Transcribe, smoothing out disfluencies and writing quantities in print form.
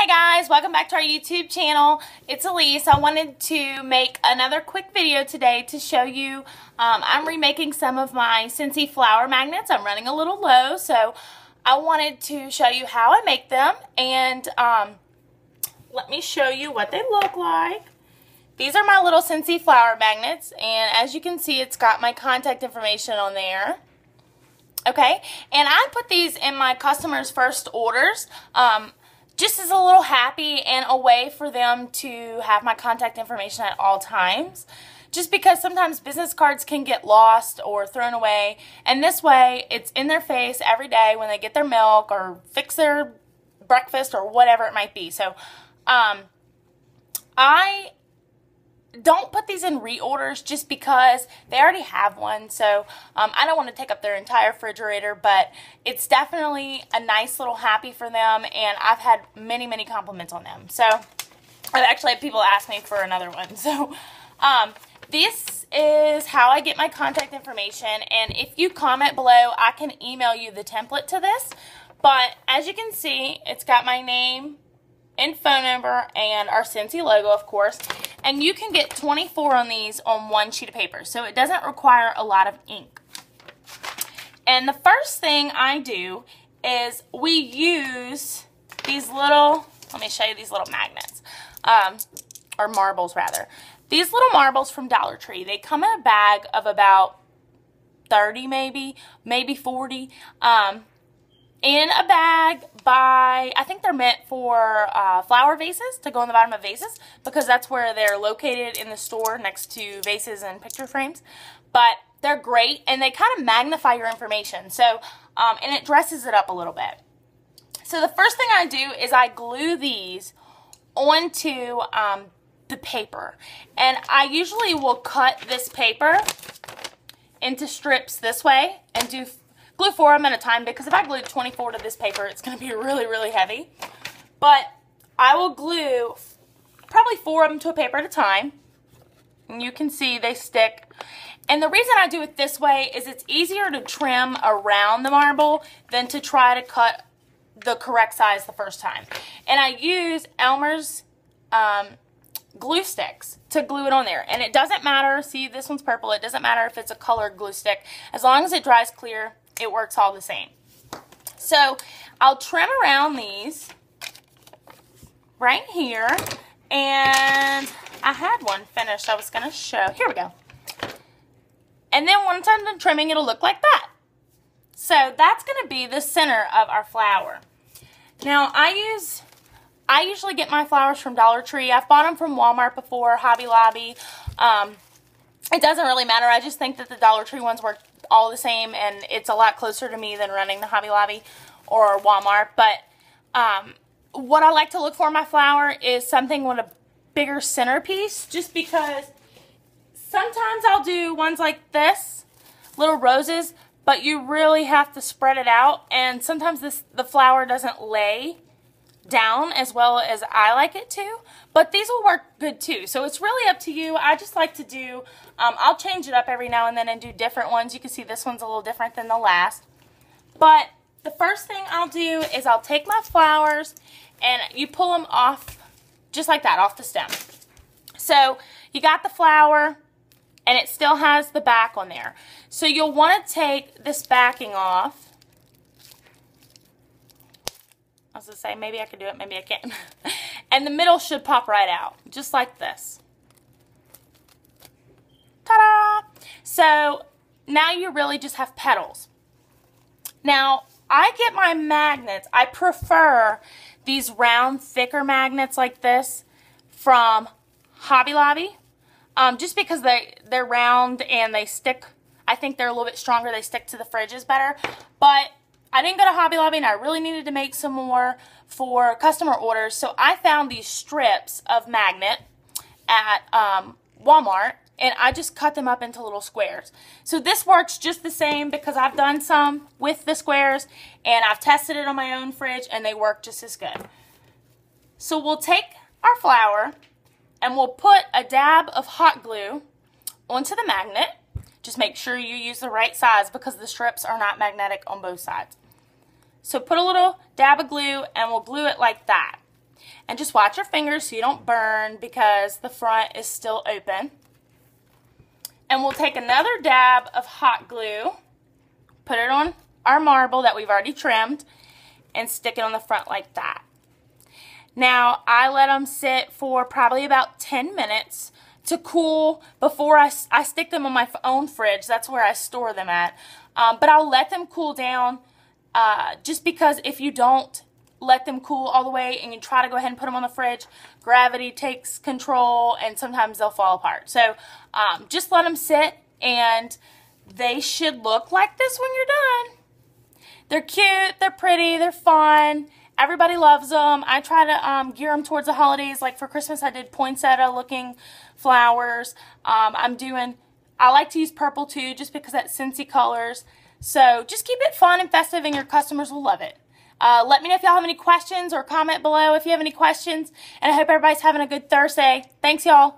guys, welcome back to our YouTube channel. It's Alyece. I wanted to make another quick video today to show you I'm remaking some of my Scentsy flower magnets. I'm running a little low, so I wanted to show you how I make them, and let me show you what they look like. These are my little Scentsy flower magnets, and as you can see, it's got my contact information on there. Okay, and I put these in my customers' first orders just as a little happy and a way for them to have my contact information at all times. Just because sometimes business cards can get lost or thrown away, and this way it's in their face every day when they get their milk or fix their breakfast or whatever it might be. So I don't put these in reorders just because they already have one, so I don't want to take up their entire refrigerator, but it's definitely a nice little happy for them, and I've had many compliments on them. So I've actually had people ask me for another one. So this is how I get my contact information, and if you comment below, I can email you the template to this. But as you can see, it's got my name and phone number and our Scentsy logo, of course. And you can get 24 on these on one sheet of paper, so it doesn't require a lot of ink. And the first thing I do is we use these little, let me show you these little magnets, or marbles rather. These little marbles from Dollar Tree, they come in a bag of about 30 maybe 40. In a bag by, I think they're meant for flower vases, to go in the bottom of vases, because that's where they're located in the store, next to vases and picture frames. But they're great, and they kind of magnify your information, so and it dresses it up a little bit. So the first thing I do is I glue these onto the paper, and I usually will cut this paper into strips this way and glue 4 of them at a time, because if I glue 24 to this paper, it's going to be really heavy. But I will glue probably 4 of them to a paper at a time, and you can see they stick. And the reason I do it this way is it's easier to trim around the marble than to try to cut the correct size the first time. And I use Elmer's glue sticks to glue it on there, and it doesn't matter. See, this one's purple. It doesn't matter if it's a colored glue stick. As long as it dries clear, it works all the same. So I'll trim around these right here, and I had one finished I was going to show. Here we go. And then once I'm done trimming, it'll look like that. So that's going to be the center of our flower. Now I usually get my flowers from Dollar Tree. I've bought them from Walmart before, Hobby Lobby. It doesn't really matter. I just think that the Dollar Tree ones work all the same, and it's a lot closer to me than running the Hobby Lobby or Walmart. But what I like to look for in my flower is something with a bigger centerpiece, just because sometimes I'll do ones like this, little roses, but you really have to spread it out, and sometimes the flower doesn't lay down as well as I like it to, but these will work good too. So it's really up to you. I just like to do, I'll change it up every now and then and do different ones. You can see this one's a little different than the last. But the first thing I'll do is I'll take my flowers, and you pull them off just like that, off the stem. So you got the flower, and it still has the back on there. So you'll want to take this backing off. I was going to say, maybe I could do it, maybe I can't. And the middle should pop right out, just like this. Ta-da! So now you really just have petals. Now, I get my magnets, I prefer these round, thicker magnets like this from Hobby Lobby. Just because they're round and they stick. I think they're a little bit stronger, they stick to the fridges better. But I didn't go to Hobby Lobby, and I really needed to make some more for customer orders, so I found these strips of magnet at Walmart, and I just cut them up into little squares. So this works just the same, because I've done some with the squares, and I've tested it on my own fridge, and they work just as good. So we'll take our flower, and we'll put a dab of hot glue onto the magnet. Just make sure you use the right size, because the strips are not magnetic on both sides. So put a little dab of glue, and we'll glue it like that. And just watch your fingers so you don't burn because the front is still open. And we'll take another dab of hot glue, put it on our marble that we've already trimmed, and stick it on the front like that. Now, I let them sit for probably about 10 minutes to cool before I stick them on my own fridge. That's where I store them at. But I'll let them cool down just because if you don't let them cool all the way and you try to go ahead and put them on the fridge, gravity takes control and sometimes they'll fall apart. So just let them sit and they should look like this when you're done. They're cute, they're pretty, they're fun. Everybody loves them. I try to gear them towards the holidays. Like for Christmas I did poinsettia looking flowers. I like to use purple too just because that's Scentsy colors. So just keep it fun and festive and your customers will love it. Let me know if y'all have any questions or comment below if you have any questions. And I hope everybody's having a good Thursday. Thanks, y'all.